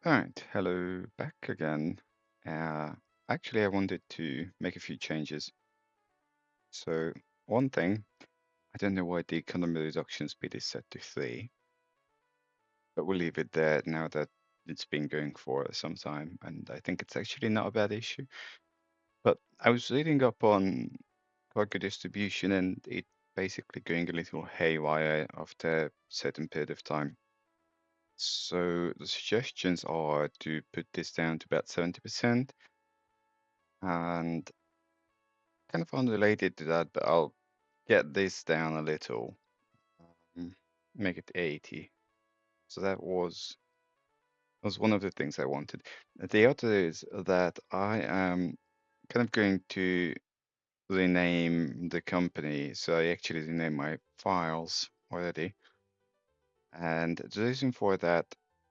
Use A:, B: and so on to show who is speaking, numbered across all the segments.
A: All right, hello back again. Uh, Actually, I wanted to make a few changes. So one thing, I don't know why the economy reduction speed is set to 3, but we'll leave it there now that it's been going for some time, and I think it's actually not a bad issue. But I was reading up on cargo distribution, and it basically going a little haywire after a certain period of time. So the suggestions are to put this down to about 70%. And kind of unrelated to that, but I'll get this down a little, um, make it 80. So that was one of the things I wanted. The other is that I am kind of going to rename the company. So I actually renamed my files already. And the reason for that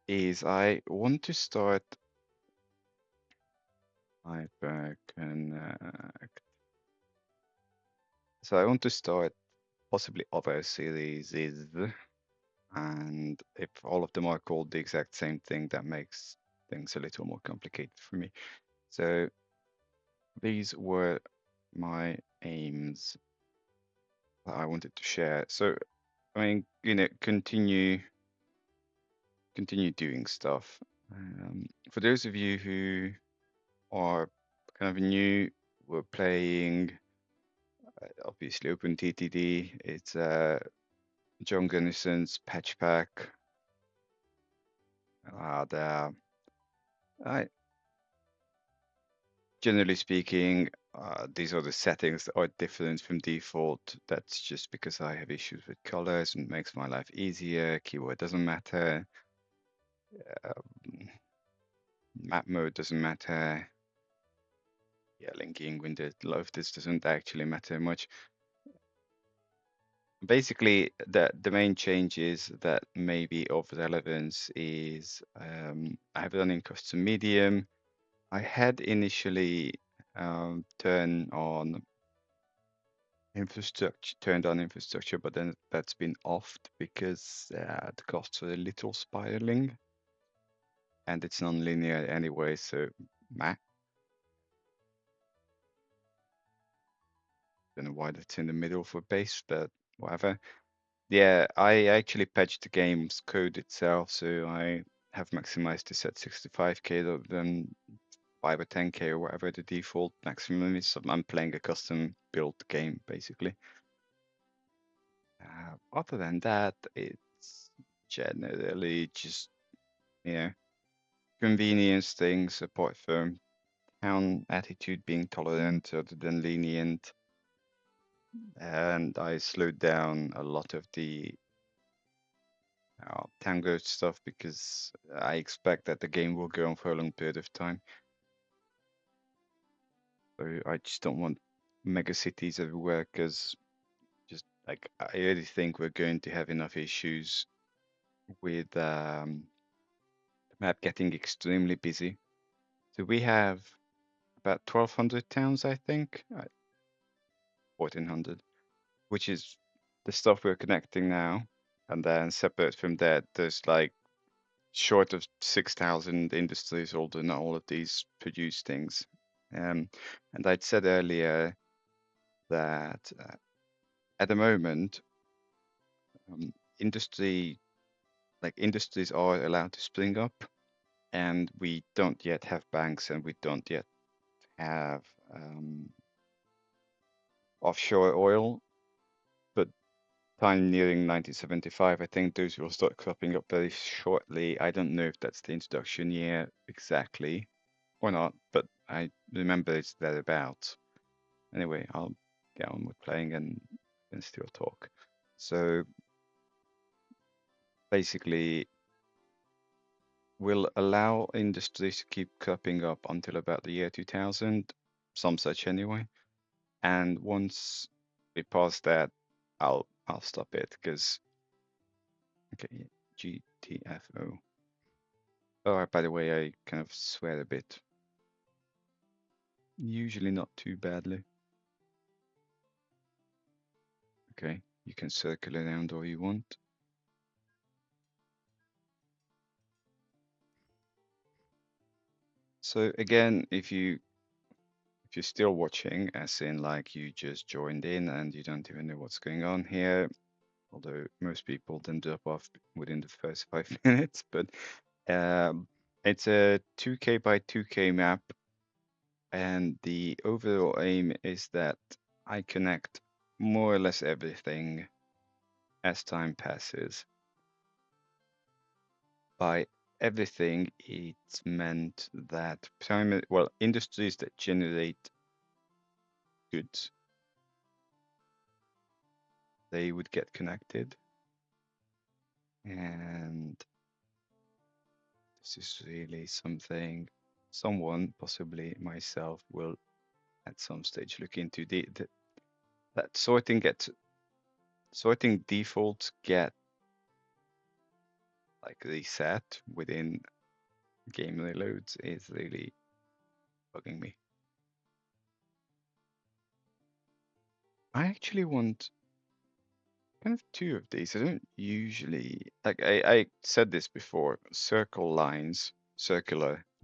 A: is I want to start Hyperconnect. So I want to start possibly other series, and if all of them are called the exact same thing, that makes things a little more complicated for me. So these were my aims that I wanted to share. So I mean, continue doing stuff. For those of you who are kind of new, we're playing obviously OpenTTD. It's John Gunnison's patch pack. The I Generally speaking, these are the settings that are different from default. That's just because I have issues with colors and makes my life easier. Keyword doesn't matter. Map mode doesn't matter. Yeah, linking window this doesn't actually matter much. Basically, the main changes that may be of relevance is I have run in custom medium. I had initially turned on infrastructure, but then that's been offed because the costs are a little spiraling, and it's non-linear anyway. So, meh, don't know why that's in the middle for base, but whatever. Yeah, I actually patched the game's code itself, so I have maximized this at 65k rather than 5 or 10k or whatever the default maximum is. So I'm playing a custom built game basically. Other than that, it's generally just, you know, convenience things apart from town attitude being tolerant rather than lenient. And I slowed down a lot of the Tango stuff because I expect that the game will go on for a long period of time. So I just don't want mega cities everywhere because just like I really think we're going to have enough issues with the map getting extremely busy. So we have about 1,200 towns, I think, 1,400, which is the stuff we're connecting now. And then separate from that, there's like short of 6,000 industries, although not all of these produce things. And I'd said earlier that at the moment, um, industry industries are allowed to spring up, and we don't yet have banks, and we don't yet have offshore oil. But time nearing 1975, I think those will start cropping up very shortly. I don't know if that's the introduction year exactly or not, but I remember it's thereabouts. Anyway, I'll get on with playing and still talk. So basically, we'll allow industries to keep cropping up until about the year 2000, some such anyway. And once we pass that, I'll stop it because okay, GTFO. Oh, by the way, I kind of swear a bit. Usually not too badly. Okay, you can circle around all you want. So again, if you're still watching, as in like you just joined in and you don't even know what's going on here, although most people then drop off within the first 5 minutes, but um, it's a 2K by 2K map, and the overall aim is that I connect more or less everything as time passes. By everything, it's meant that industries that generate goods, they would get connected. And this is really something someone, possibly myself, will at some stage look into. That sorting defaults get like reset within game reloads is really bugging me. I actually want kind of two of these. I don't usually like I said this before, circular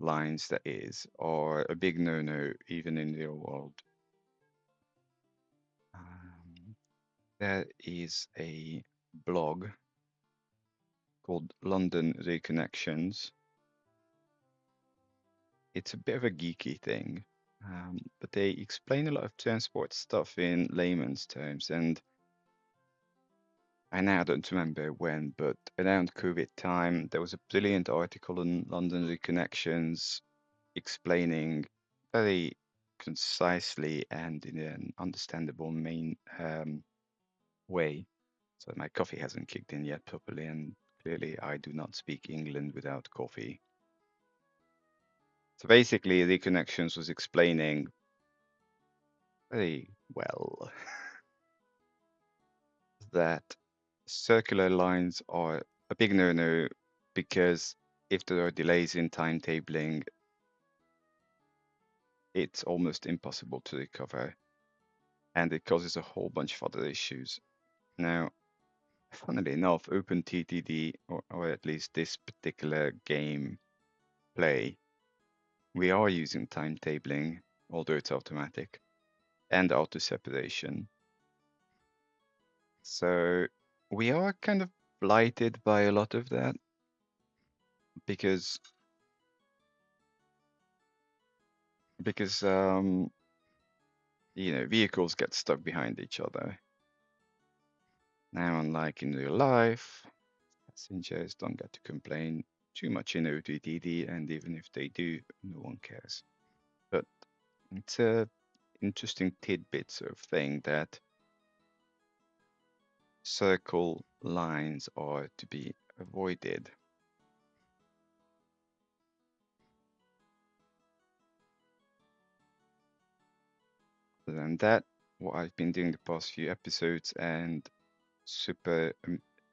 A: lines that is, are a big no-no even in the real world. There is a blog called London Reconnections. It's a bit of a geeky thing, but they explain a lot of transport stuff in layman's terms. And I now don't remember when, but around COVID time, there was a brilliant article on London Reconnections explaining very concisely and in an understandable way. So my coffee hasn't kicked in yet properly, and clearly I do not speak England without coffee. So basically, Reconnections was explaining very well that circular lines are a big no-no because if there are delays in timetabling, it's almost impossible to recover, and it causes a whole bunch of other issues. Now, funnily enough, OpenTTD, or at least this particular game play, we are using timetabling, although it's automatic, and auto separation. So we are kind of blighted by a lot of that because because vehicles get stuck behind each other. Now, unlike in real life, passengers don't get to complain too much in OTTD, and even if they do, no one cares. But it's a interesting tidbit sort of thing that circle lines are to be avoided. Other than that, what I've been doing the past few episodes and super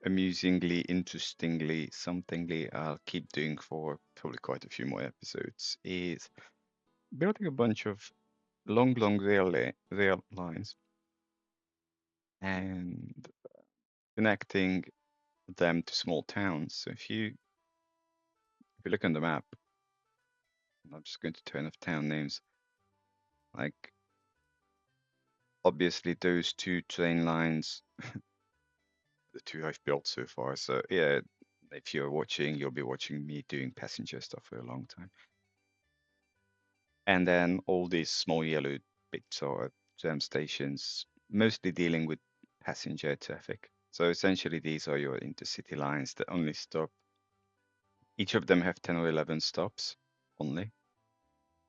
A: amusingly, interestingly, somethingly I'll keep doing for probably quite a few more episodes is building a bunch of long rail lines and connecting them to small towns. So if you look on the map, I'm just going to turn off town names. Like obviously those two train lines, the two I've built so far. So yeah, if you're watching, you'll be watching me doing passenger stuff for a long time. And then all these small yellow bits are tram stations, mostly dealing with passenger traffic. So essentially, these are your intercity lines that only stop. Each of them have 10 or 11 stops only,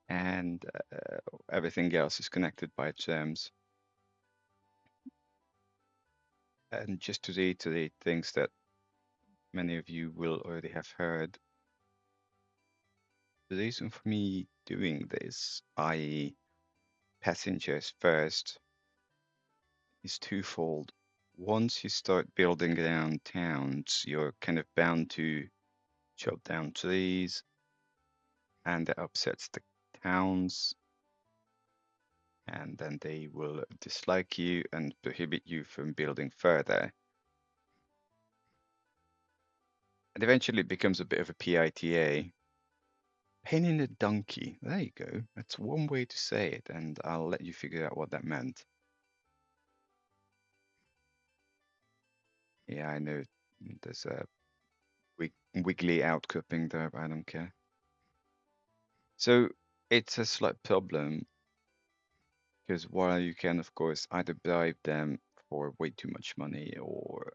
A: and everything else is connected by trams. And just to reiterate things that many of you will already have heard, the reason for me doing this, i.e., passengers first, is twofold. Once you start building around towns, you're kind of bound to chop down trees, and that upsets the towns, and then they will dislike you and prohibit you from building further. And eventually it becomes a bit of a PITA, Pain in the donkey. There you go. That's one way to say it, and I'll let you figure out what that meant. Yeah, I know there's a wiggly outcropping there, but I don't care. So it's a slight problem because while you can, of course, either bribe them for way too much money or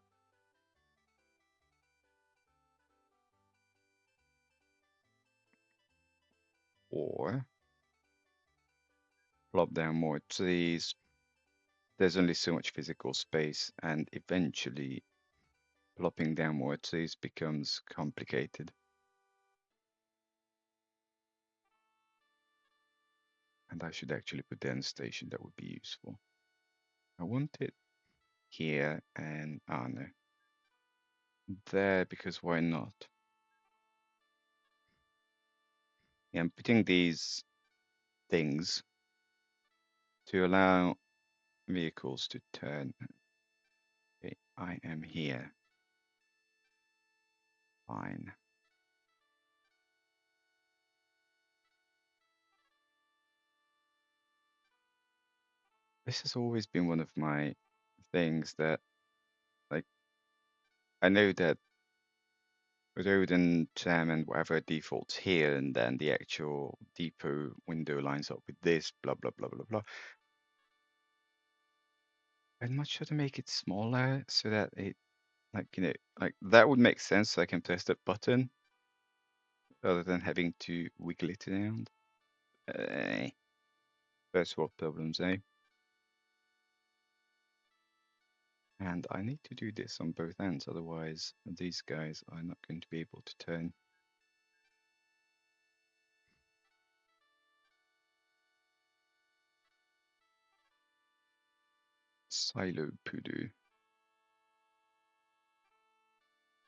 A: plop down more trees, there's only so much physical space, and eventually plopping down more trees becomes complicated. And I should actually put down a station that would be useful. I want it here and, oh no, there, because why not? Yeah, I'm putting these things to allow vehicles to turn. Okay, I am here. Fine. This has always been one of my things that, like, I know that road and tram and whatever defaults here, and then the actual depot window lines up with this, blah, blah, blah, blah, blah. I'd much rather make it smaller so that it, like, like that would make sense so I can press that button rather than having to wiggle it around. First world problems, eh? And I need to do this on both ends, otherwise these guys are not going to be able to turn. Silo Pudu.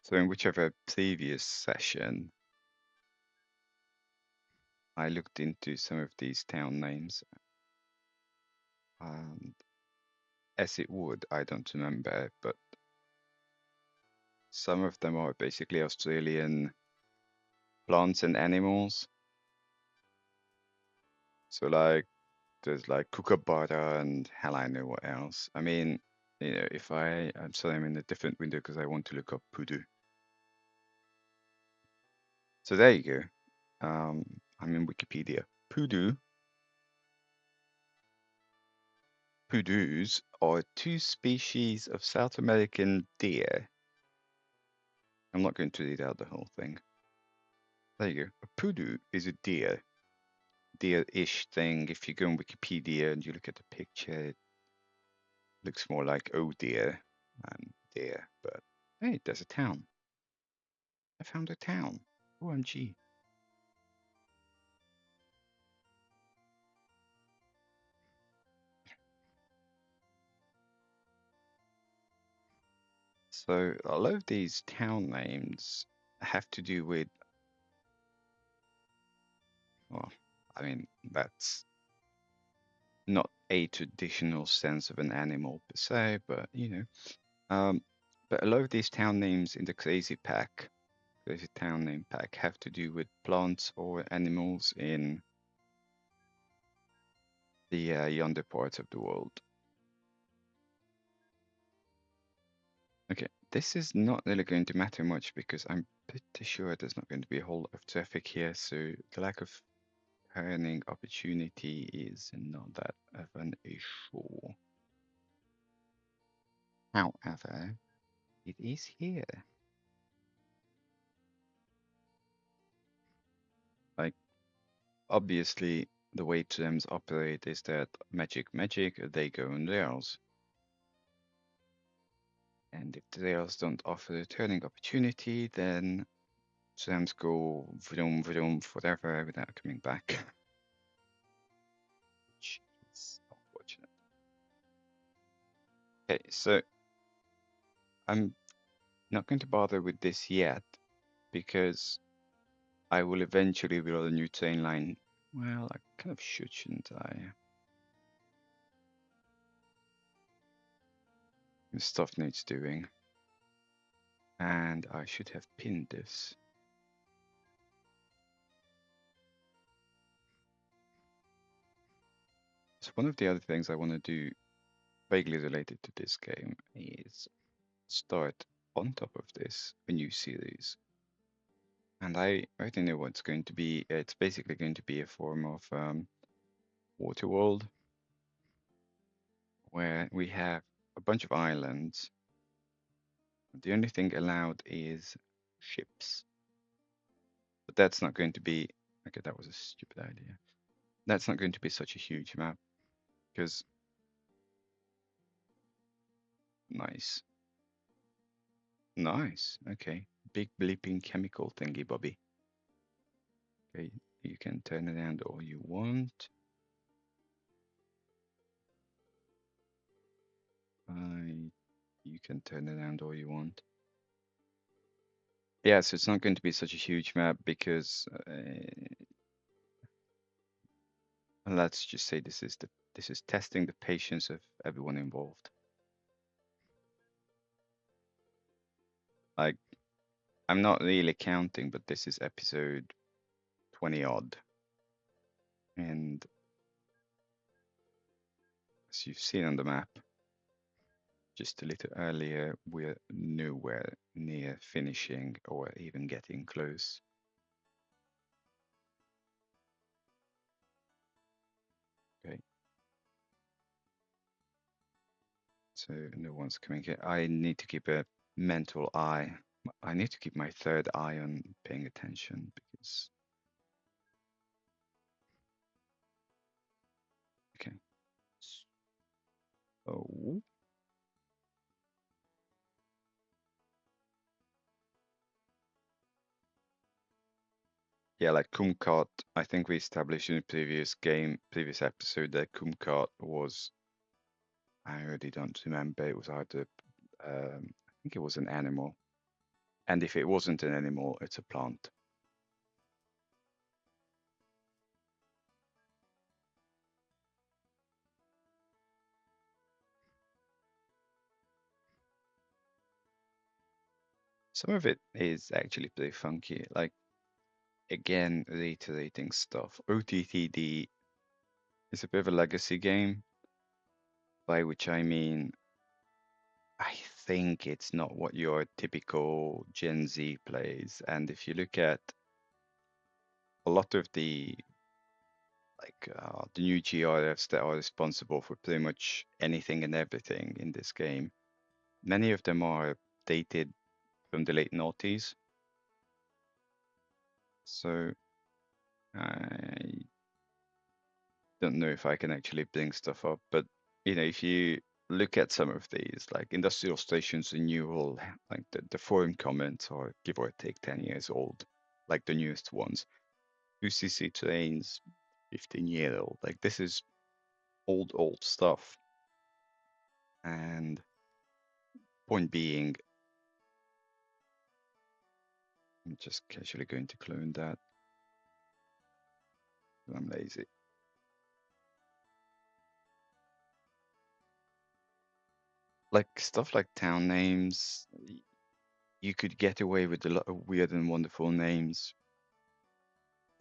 A: So in whichever previous session, I looked into some of these town names, and as it would, I don't remember, but some of them are basically Australian plants and animals. So like there's like kookaburra and hell I know what else. I mean, if I'm sorry, I'm in a different window because I want to look up pudu. So there you go. I'm in Wikipedia. Pudus are two species of South American deer. I'm not going to read out the whole thing. There you go. A pudu is a deer-ish thing. If you go on Wikipedia and you look at the picture, it looks more like oh deer than deer. But hey, there's a town. I found a town. OMG. So a lot of these town names have to do with, well, I mean, that's not a traditional sense of an animal per se, but but a lot of these town names in the Crazy Town Name Pack, have to do with plants or animals in the yonder parts of the world. Okay, this is not really going to matter much because I'm pretty sure there's not going to be a whole lot of traffic here, so the lack of turning opportunity is not that of an issue. However, it is here. Like, obviously, the way trams operate is that magic, they go on rails. And if the rails don't offer a turning opportunity, then trams go vroom vroom forever without coming back. Which is unfortunate. Okay, so I'm not going to bother with this yet because I will eventually build a new train line. Well, I kind of should, shouldn't I? This stuff needs doing. And I should have pinned this. So one of the other things I want to do vaguely related to this game is start on top of this a new series. And I already know what it's going to be. It's basically going to be a form of water world where we have a bunch of islands. The only thing allowed is ships. But that's not going to be, okay, that was a stupid idea. That's not going to be such a huge map because, nice. Nice. Okay. Big bleeping chemical thingy, Bobby. Okay, you can turn it around all you want. You can turn it around all you want. Yeah, so it's not going to be such a huge map because let's just say this is testing the patience of everyone involved. Like, I'm not really counting, but this is episode 20 odd. And as you've seen on the map, just a little earlier, we're nowhere near finishing or even getting close. Okay. So no one's coming here. I need to keep a mental eye. I need to keep my third eye on paying attention because. Okay. So yeah, like Kumquat. I think we established in the previous episode that Kumquat was. I really don't remember. It was either. I think it was an animal, and if it wasn't an animal, it's a plant. Some of it is actually pretty funky. Like again, reiterating stuff. OTTD is a bit of a legacy game, by which I mean I think it's not what your typical Gen Z plays. And if you look at a lot of the new GRFs that are responsible for pretty much anything and everything in this game, many of them are dated from the late noughties. So I don't know if I can actually bring stuff up, but if you look at some of these, like industrial stations renewal, like the forum comments are give or take 10 years old, like the newest ones. UCC trains 15-year old. Like this is old stuff. And point being, I'm just casually going to clone that. I'm lazy. Like stuff like town names, you could get away with a lot of weird and wonderful names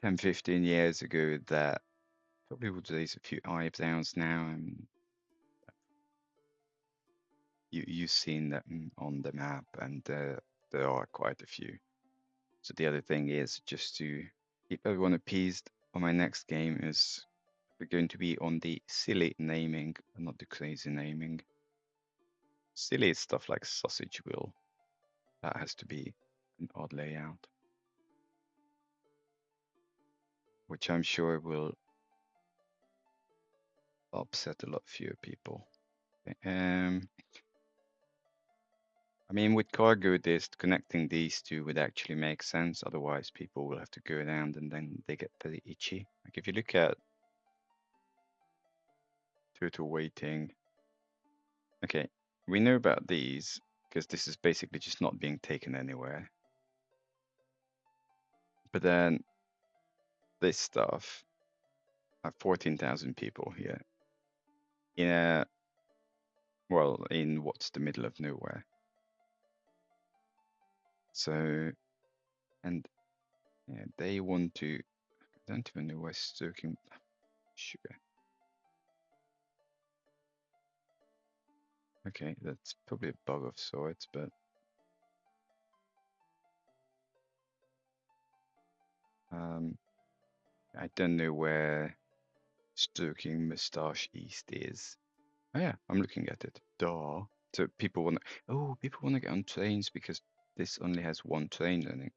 A: 10, 15 years ago that probably would raise a few eyebrows now. And you've seen them on the map, and there are quite a few. So the other thing is just to keep everyone appeased. On my next game is we're going to be on the silly naming, not the crazy naming. Silly is stuff like sausage wheel. That has to be an odd layout, which I'm sure will upset a lot fewer people. I mean, with cargo disc, connecting these two would actually make sense. Otherwise, people will have to go around and then they get very itchy. Like if you look at total weighting, okay, we know about these because this is basically just not being taken anywhere. But then this stuff, I have 14,000 people here in in what's the middle of nowhere. So, and yeah, they want to, I don't even know where stoking sugar. Okay, that's probably a bug of sorts, but I don't know where Stroking Moustache East is. Oh yeah, I'm looking at it. Duh. So people want to, oh, people want to get on trains because this only has one train running.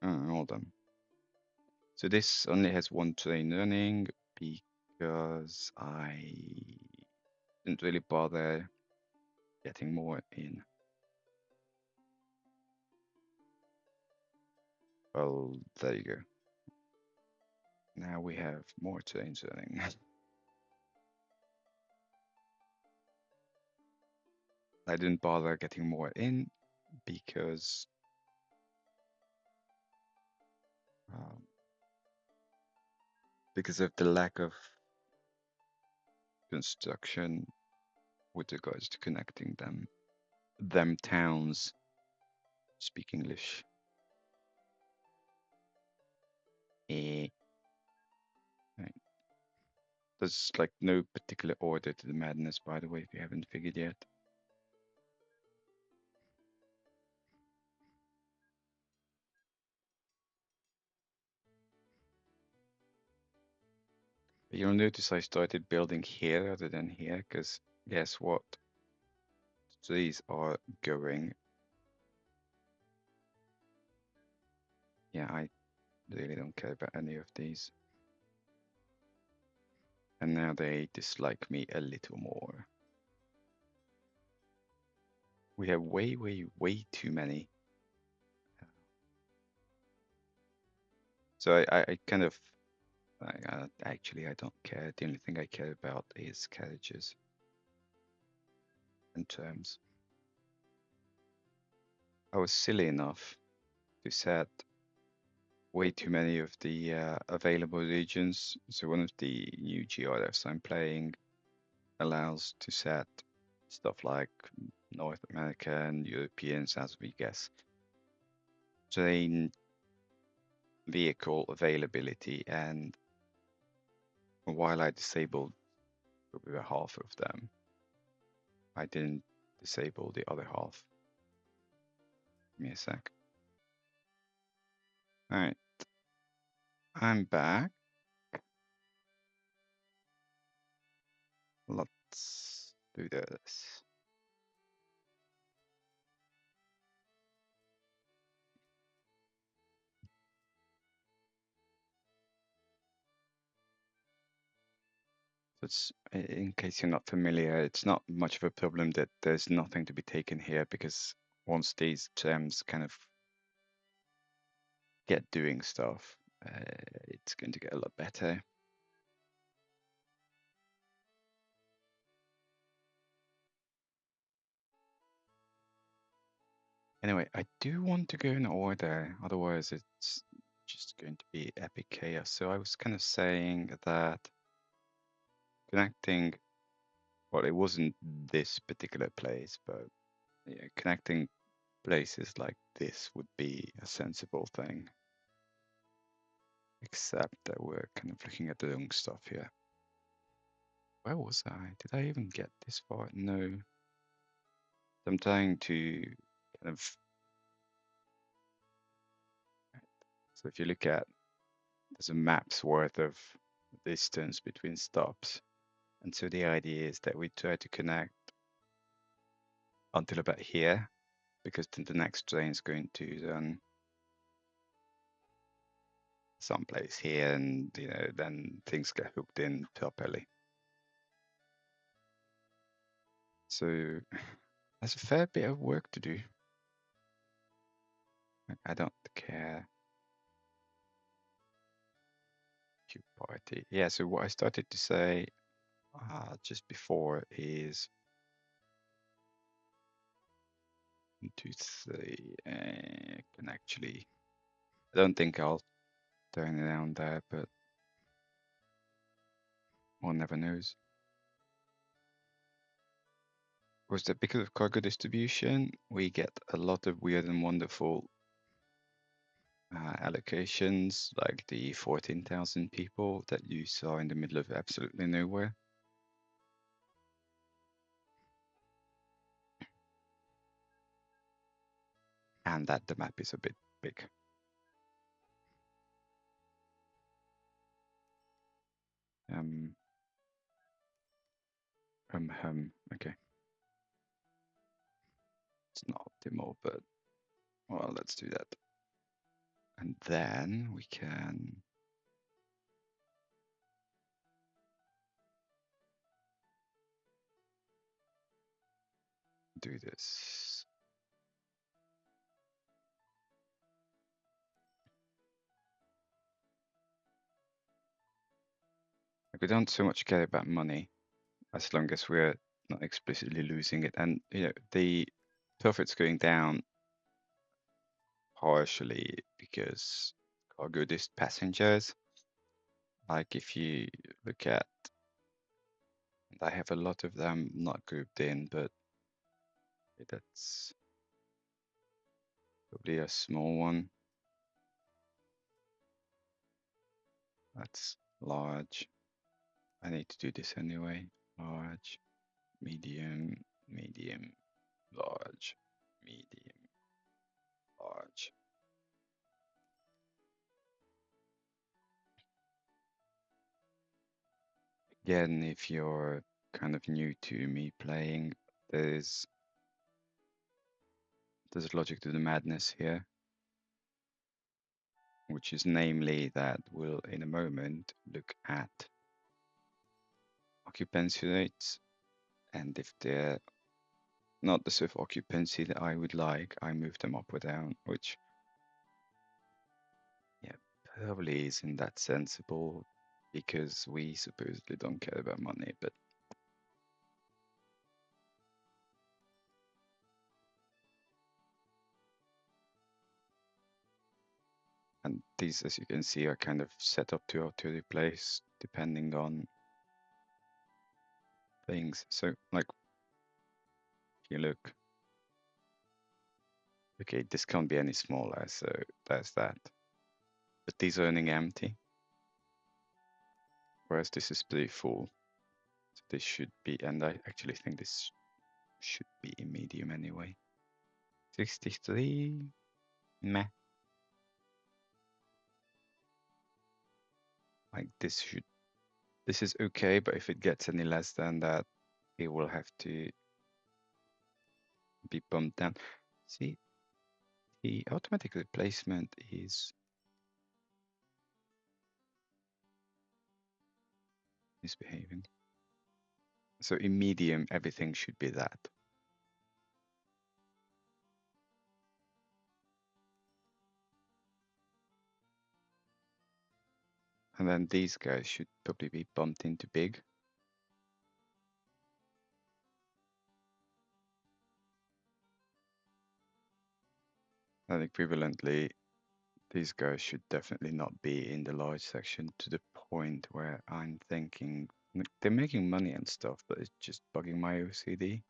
A: Oh, hold on. So this only has one train running because I didn't really bother getting more in. Well, there you go. Now we have more trains running. I didn't bother getting more in because um, of the lack of construction with regards to connecting them. Them towns speak English. Eh. Right. There's like no particular order to the madness, by the way, if you haven't figured yet. But you'll notice I started building here rather than here, because guess what? These are going. Yeah, I really don't care about any of these. And now they dislike me a little more. We have way, way, way too many. So I kind of, actually, I don't care. The only thing I care about is carriages and terms. I was silly enough to set way too many of the available regions. So one of the new GRFs I'm playing allows to set stuff like North America and Europeans, as we guess, train vehicle availability, and while I disabled probably half of them, I didn't disable the other half. Give me a sec. All right, I'm back. Let's do this. It's, in case you're not familiar, it's not much of a problem that there's nothing to be taken here, because once these gems kind of get doing stuff, it's going to get a lot better. Anyway, I do want to go in order, otherwise it's just going to be epic chaos. So I was kind of saying that connecting, well, it wasn't this particular place, but yeah, connecting places like this would be a sensible thing. Except that we're kind of looking at the wrong stuff here. Where was I? Did I even get this far? No. I'm trying to kind of. So if you look at, there's a map's worth of distance between stops. And so the idea is that we try to connect until about here, because then the next train is going to run someplace here, and then things get hooked in properly. So there's a fair bit of work to do. I don't care. Party. Yeah, so what I started to say just before is 1, 2, 3. Can actually, I don't think I'll turn it down there, but one never knows. Was that because of cargo distribution, we get a lot of weird and wonderful allocations, like the 14,000 people that you saw in the middle of absolutely nowhere. and that the map is a bit big. Okay. It's not optimal, but well, let's do that. And then we can do this. Like, we don't so much care about money as long as we're not explicitly losing it. And the profit's going down partially because cargo-disc passengers. Like if you look at, I have a lot of them not grouped in, but that's probably a small one. That's large. I need to do this anyway. Large, medium, medium, large, medium, large. Again, if you're kind of new to me playing, there's logic to the madness here, which is namely that we'll in a moment look at occupancy rates, and if they're not the sort of occupancy that I would like, I move them up or down, which probably isn't that sensible because we supposedly don't care about money, but and these, as you can see, are kind of set up to auto-replace depending on things. So, like, if you look, okay, this can't be any smaller, so there's that. But these are running empty, whereas this is pretty full. So this should be, and I actually think this should be in medium anyway. 63, meh. Like this is okay, but if it gets any less than that, it will have to be bumped down. See, the automatic replacement is misbehaving. So in medium, everything should be that. And then these guys should probably be bumped into big. And equivalently, these guys should definitely not be in the large section, to the point where I'm thinking they're making money and stuff, but it's just bugging my OCD.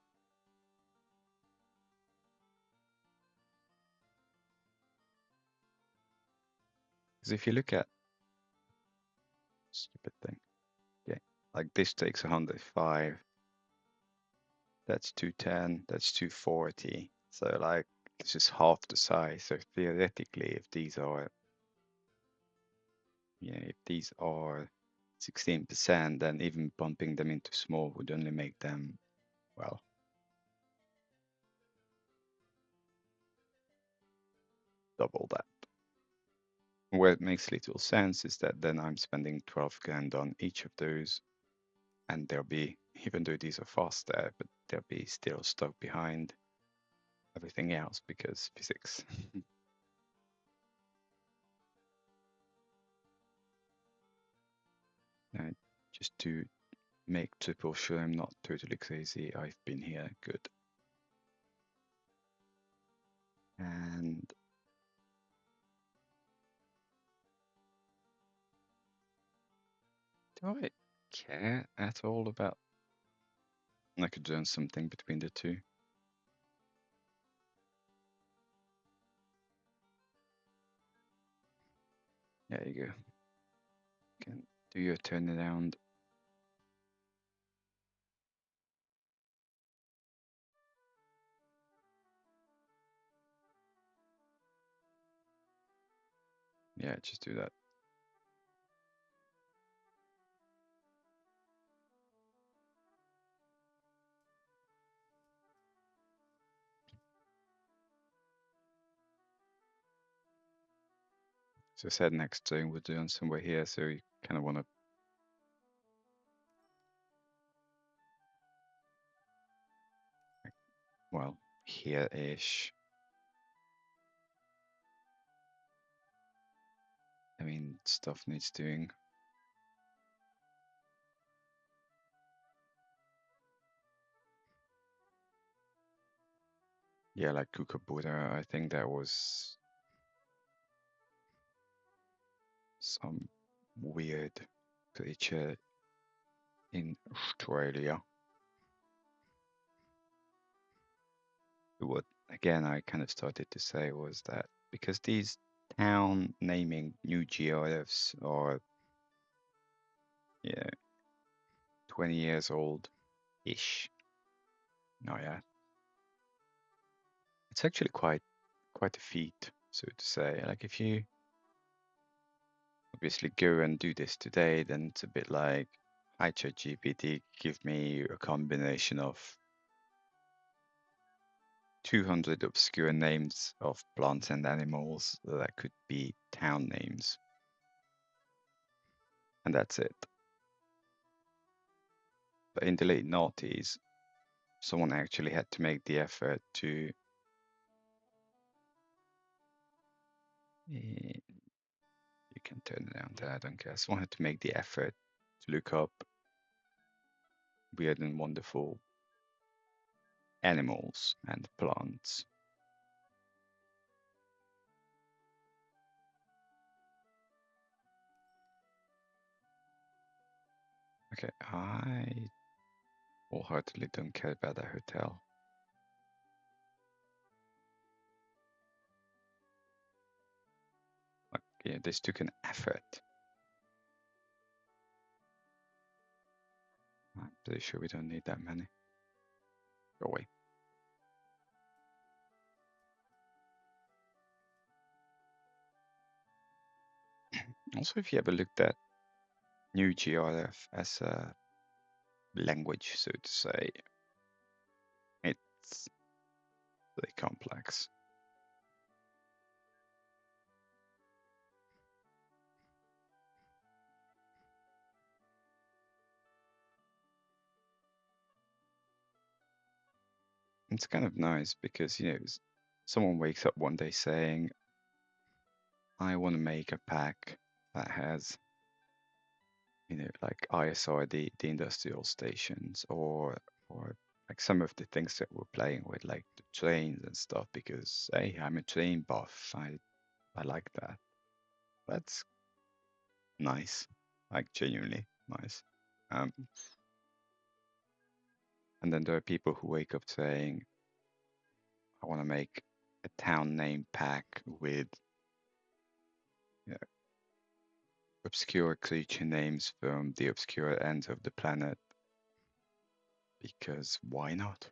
A: Because if you look at stupid thing, okay, like this takes 105, that's 210, that's 240. So like this is half the size. So theoretically, if these are, if these are 16%, then even bumping them into small would only make them, well, double that. Where it makes little sense is that then I'm spending 12 grand on each of those, and they'll be, even though these are faster, but they'll be still stuck behind everything else because physics. Just to make triple sure I'm not totally crazy, I've been here, good. And do I care at all about, I could learn something between the two. There you go. Can do your turnaround. Yeah, just do that. So I said next string we're doing somewhere here, so you kind of want to, well, here-ish. I mean, stuff needs doing. Yeah, like Kookaburra, I think that was some weird creature in Australia. What, again, I kind of started to say was that because these town naming new GIFs are, yeah, 20 years old-ish. Oh yeah, it's actually quite a feat, so to say. Like if you obviously go and do this today, then it's a bit like, hi ChatGPT, give me a combination of 200 obscure names of plants and animals that could be town names. And that's it. But in the late noughties, someone actually had to make the effort to you can turn it down there, I don't care. Someone had to make the effort to look up weird and wonderful animals and plants. Okay, I wholeheartedly don't care about that hotel. Like, yeah, this took an effort. I'm pretty sure we don't need that many. Go away. Also, if you ever looked at new GRF as a language, so to say, it's really complex. It's kind of nice because, you know, someone wakes up one day saying, I want to make a pack that has, you know, like ISR, the industrial stations, or like some of the things that we're playing with, like the trains and stuff, because hey, I'm a train buff. I like that. That's nice, like genuinely nice. Um, and then there are people who wake up saying, I want to make a town name pack with, you know, obscure creature names from the obscure ends of the planet, because why not?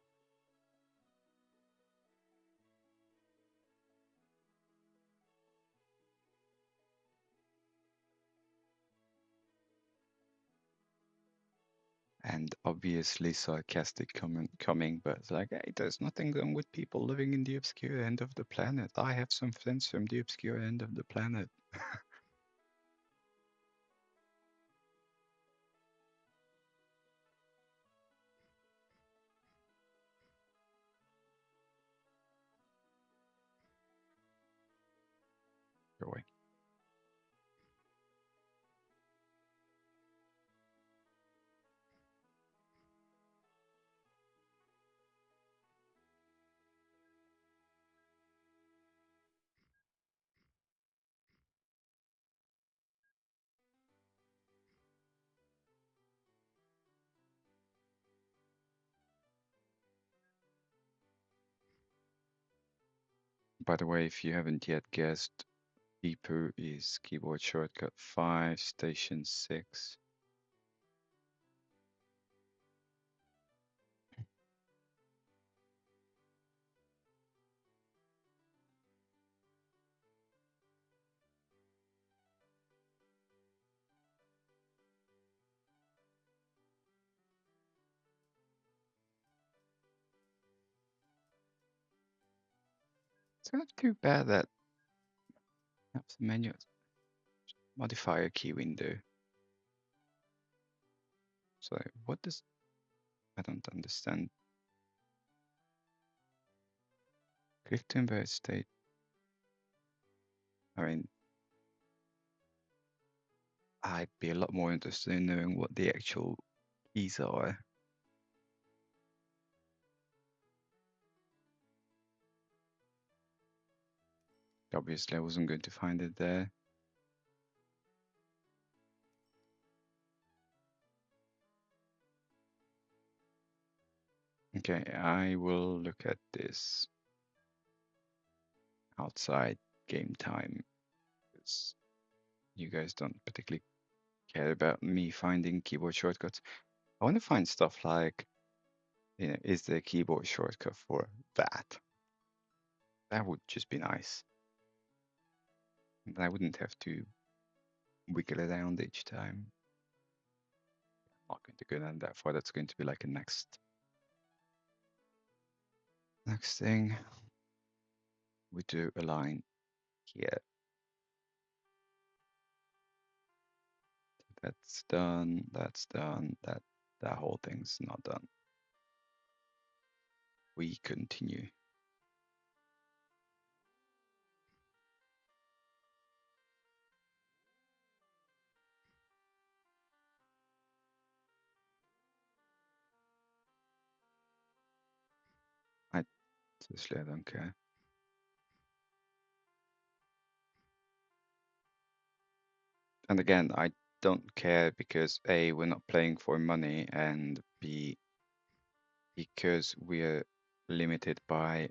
A: And obviously sarcastic comment coming, but it's like, hey, there's nothing wrong with people living in the obscure end of the planet. I have some friends from the obscure end of the planet. Go away. By the way, if you haven't yet guessed, Beeper is keyboard shortcut 5, station 6. It's not too bad that that's the menu. Modifier key window. So what does, I don't understand. Click to invert state. I mean, I'd be a lot more interested in knowing what the actual keys are. Obviously, I wasn't going to find it there. Okay, I will look at this outside game time because you guys don't particularly care about me finding keyboard shortcuts. I want to find stuff like, is there a keyboard shortcut for that? That would just be nice. And I wouldn't have to wiggle around each time. I'm not going to go down that far. That's going to be like a next thing. We do a line here. That's done. That's done. That whole thing's not done. We continue. Seriously, I don't care. And again, I don't care because A, we're not playing for money, and B, because we're limited by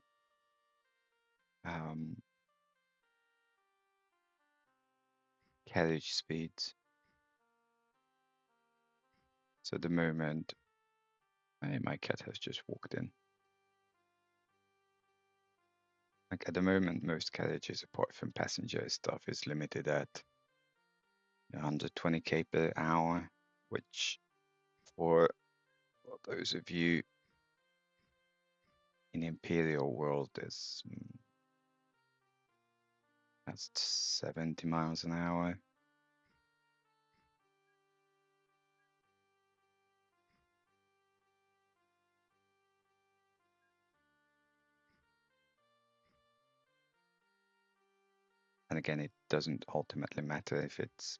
A: carriage speeds. So at the moment, my cat has just walked in. Like at the moment, most carriages, apart from passenger stuff, is limited at 120k per hour, which for those of you in Imperial world is that's 70 miles an hour. And again, it doesn't ultimately matter if it's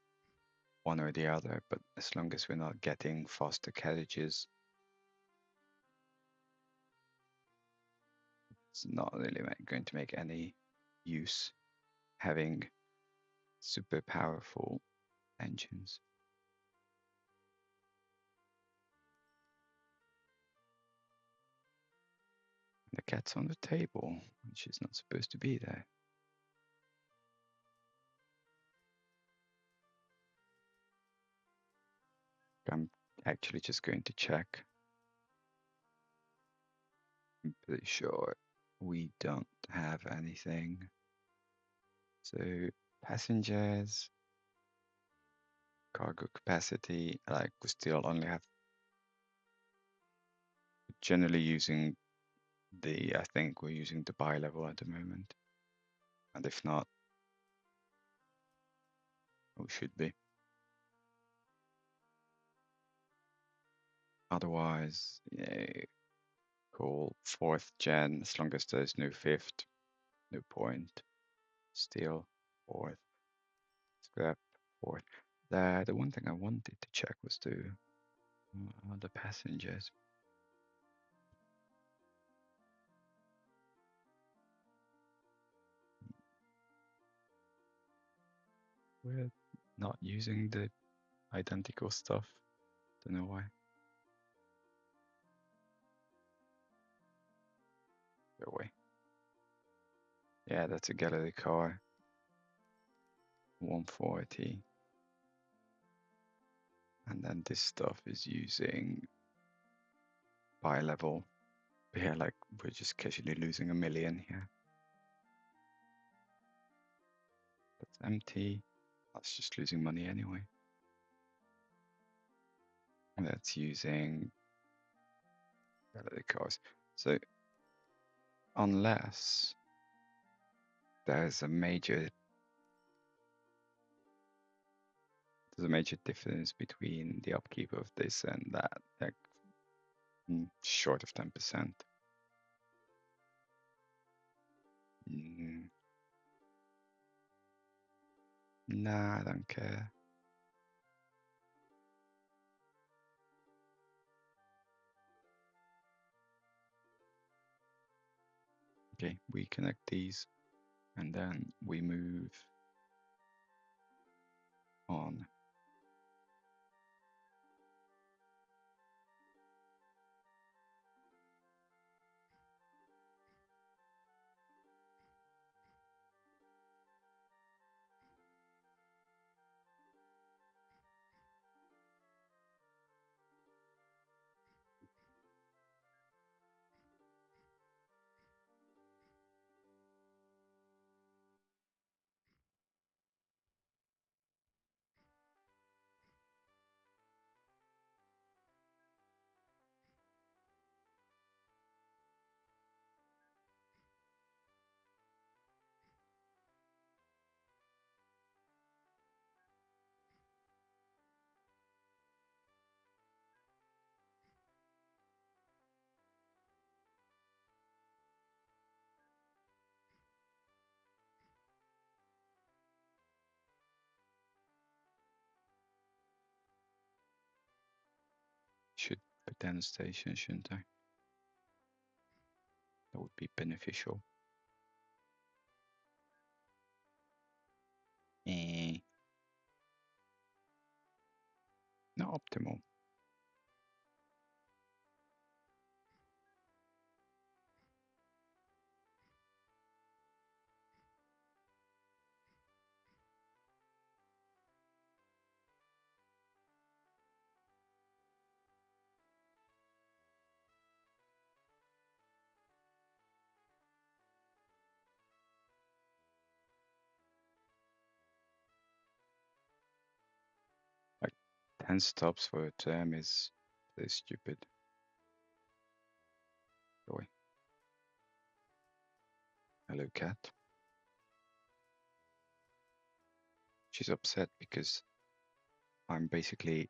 A: one or the other, but as long as we're not getting faster carriages, it's not really going to make any use having super powerful engines. The cat's on the table, and she's not supposed to be there. I'm actually just going to check. I'm pretty sure we don't have anything. So passengers, cargo capacity, like we still only have generally using I think we're using the bi-level at the moment. And if not, we should be. Otherwise, call 4th gen, as long as there's no 5th, no point. Steel, 4th, scrap, 4th. The one thing I wanted to check was the passengers. We're not using the identical stuff. Don't know why. Go away. Yeah, that's a gallery car. 140. And then this stuff is using bi-level. Yeah, like we're just casually losing 1 million here. That's empty. That's just losing money anyway. And that's using gallery cars. So unless there's a major difference between the upkeep of this and that, like short of 10%. Nah, I don't care. Okay, we connect these and then we move on. Should put down a station, shouldn't I? That would be beneficial. Not optimal. Like 10 stops for a term is pretty stupid. Boy. Hello, cat. She's upset because I'm basically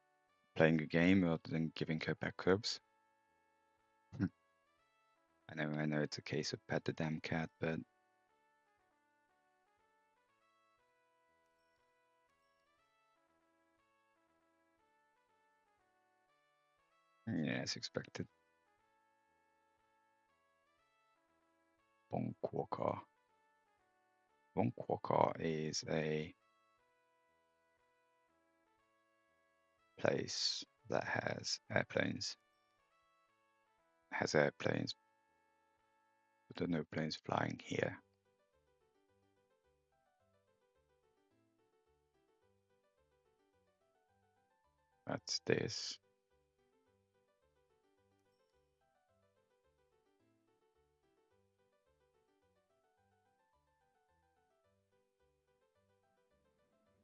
A: playing a game rather than giving her back herbs. I know it's a case of pet the damn cat, but yeah, as expected. Bonkwaka. Bonkwaka is a place that has airplanes. Has airplanes, but there are no planes flying here. That's this.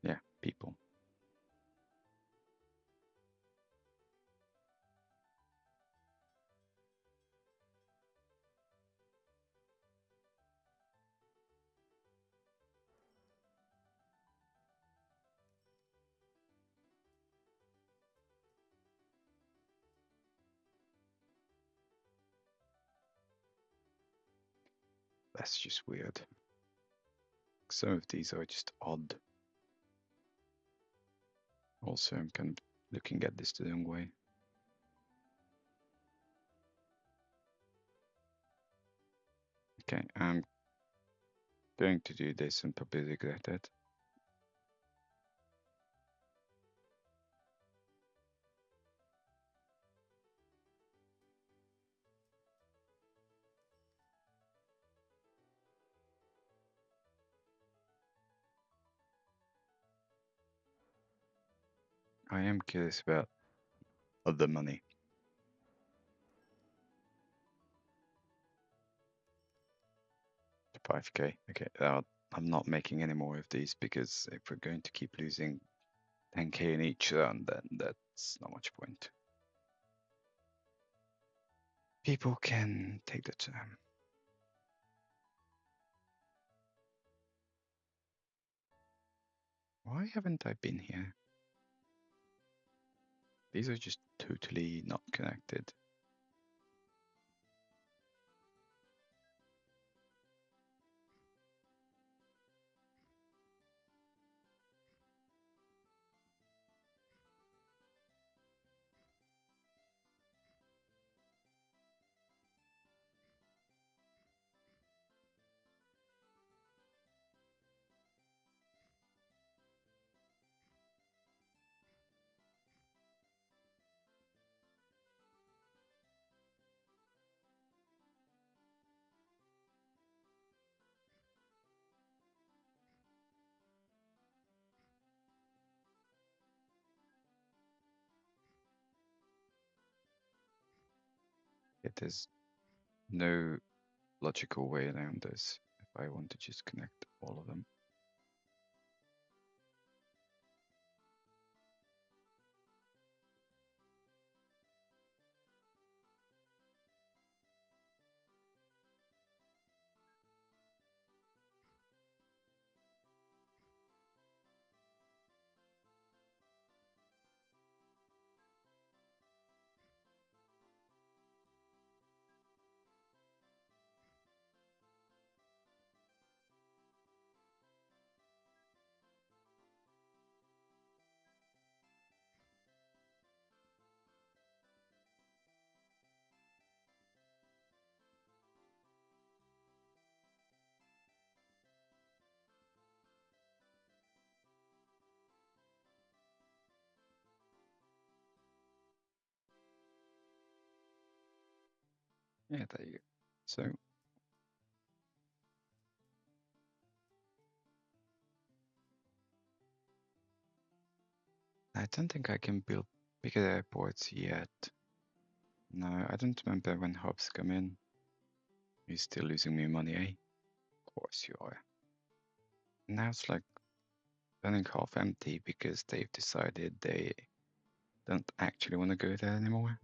A: Yeah, people. That's just weird. Some of these are just odd. Also, I'm kind of looking at this the wrong way. Okay, I'm going to do this and probably regret it. I am curious about other money. 5k. Okay, I'm not making any more of these because if we're going to keep losing 10k in each run, then that's not much point. People can take the term. Why haven't I been here? These are just totally not connected. There's no logical way around this if I want to just connect all of them. Yeah, there you go. So I don't think I can build bigger airports yet. No, I don't remember when hubs come in. You're still losing me money, eh? Of course you are. Now it's like running half empty because they've decided they don't actually want to go there anymore.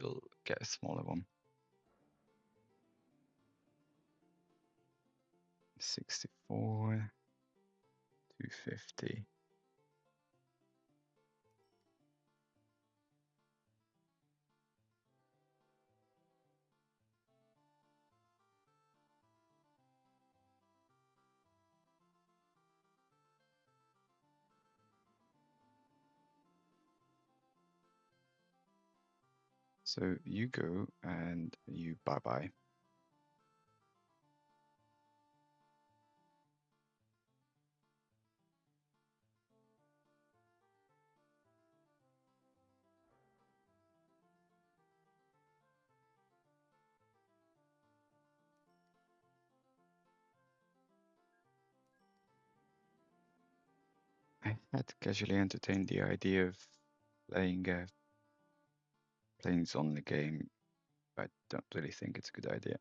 A: We'll get a smaller one. 64, 250. So you go and you bye-bye. I had casually entertained the idea of playing a planes only game, but I don't really think it's a good idea.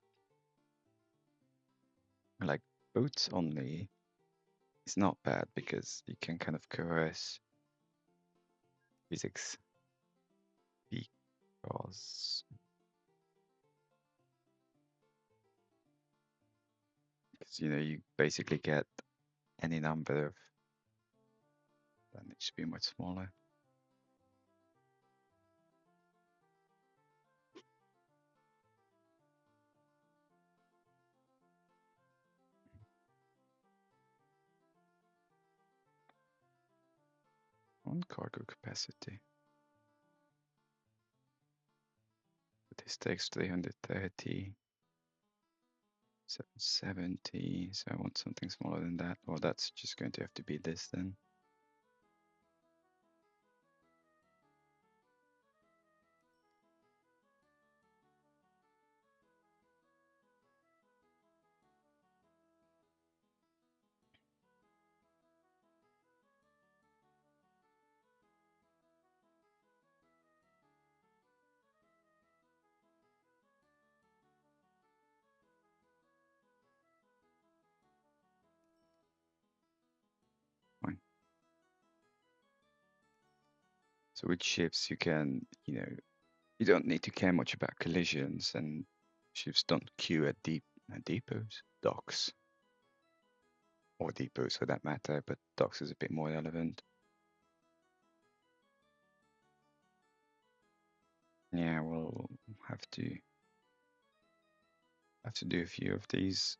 A: Like boats only is not bad because you can kind of coerce physics because you basically get any number of, then it should be much smaller. On cargo capacity. But this takes 330, 770, so I want something smaller than that. Well, that's just going to have to be this then. Fine. So with ships, you can, you don't need to care much about collisions, and ships don't queue at depots, docks. or depots for that matter, but docks is a bit more relevant. Yeah, we'll have to do a few of these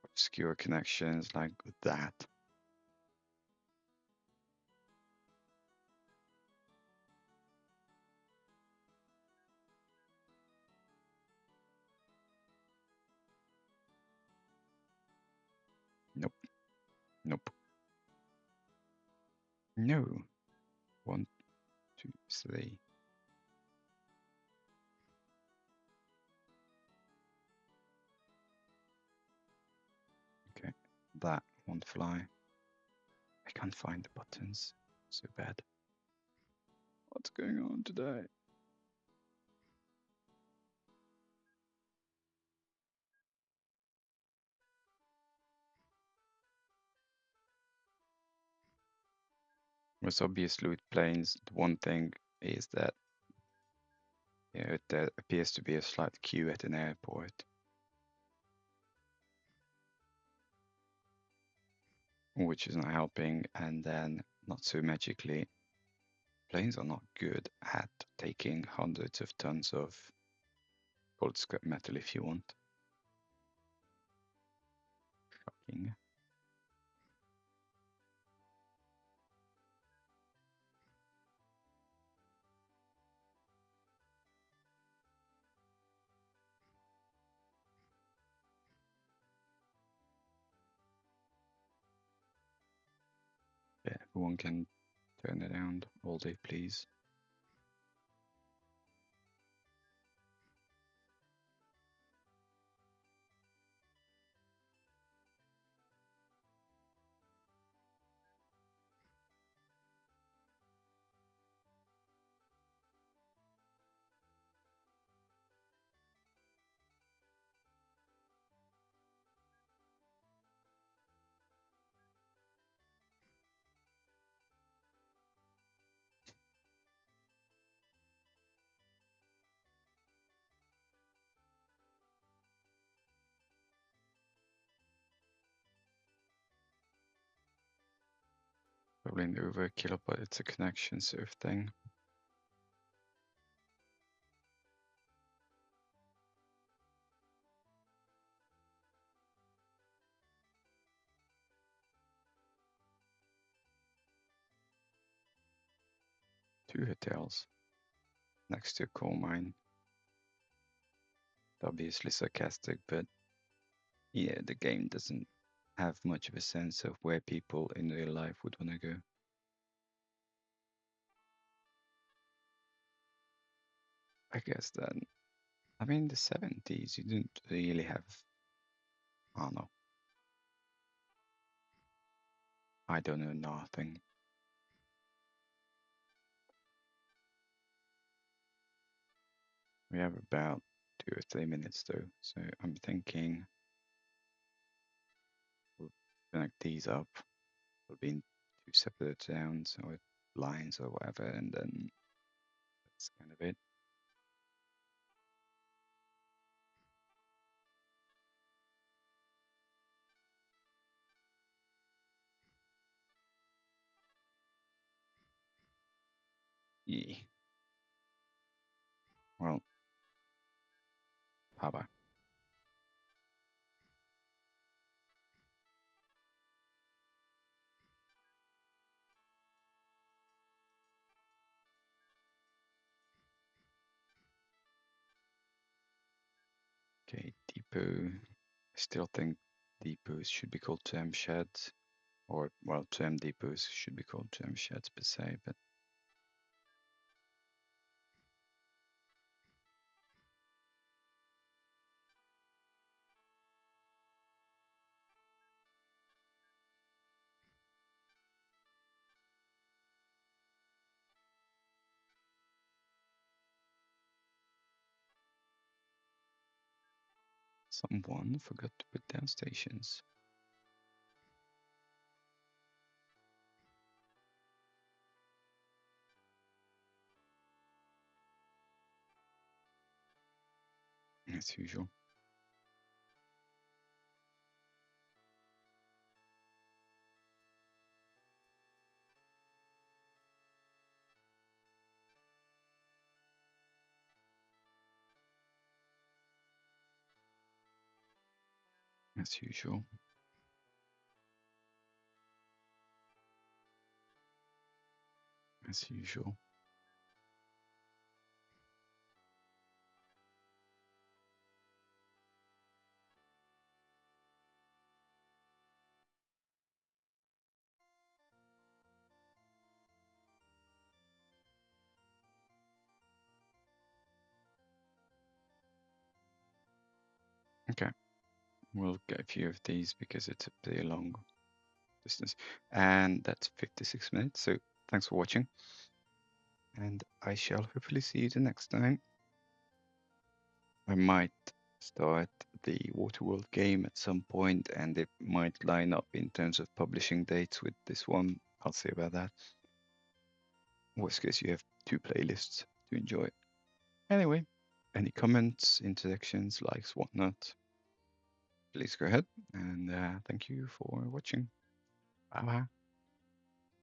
A: obscure connections like that. Nope. Nope. No. 1, 2, 3. Okay. That won't fly. I can't find the buttons. So bad. What's going on today? Most obviously with planes, the one thing is that there appears to be a slight queue at an airport. Which is not helping, and then not so magically, planes are not good at taking hundreds of tons of cold scrap metal if you want. Shocking. Yeah, everyone can turn it around all day, please. Probably an overkill, but it's a connection sort of thing. Two hotels next to a coal mine. Obviously sarcastic, but yeah, the game doesn't have much of a sense of where people in real life would want to go. I guess then, I mean, the 70s, you didn't really have, I don't know, I don't know nothing. We have about 2 or 3 minutes though, so I'm thinking we'll connect these up. We'll be in 2 separate rounds or lines or whatever, and then that's kind of it. Yeah. Well, bye bye. Okay, depot. I still think depots should be called term sheds, or well, term depots should be called term sheds per se, but someone forgot to put down stations. As usual. as usual. As usual. Okay, we'll get a few of these because it's a pretty long distance. And that's 56 minutes. So thanks for watching. And I shall hopefully see you the next time. I might start the Waterworld game at some point, and it might line up in terms of publishing dates with this one. I'll see about that. Worst case, you have two playlists to enjoy. Anyway, any comments, interjections, likes, whatnot, please go ahead. And thank you for watching. Bye bye.